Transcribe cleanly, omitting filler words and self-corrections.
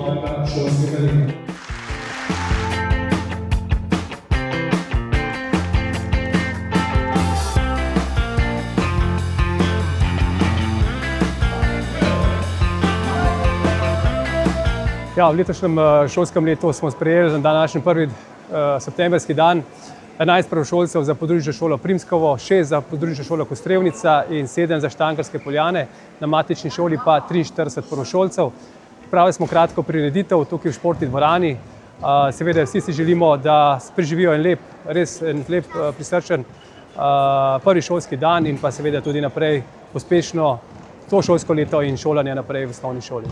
novega šolskega leta. Ja, v letošnjem šolskem letu smo sprejeli na današnji 1. septembrski dan 11 prvošolcev za podružnično šolo Primskovo, 6 za podružnično šolo Kostrevnica in 7 za Štankarske Poljane, na matični šoli pa 43 prvošolcev. Pripravili smo kratko prireditev tukaj v športni dvorani. Seveda vsi si želimo, da preživijo en lep, prisrčen prvi šolski dan in pa seveda tudi naprej uspešno to šolsko leto in šolanje naprej v osnovni šoli.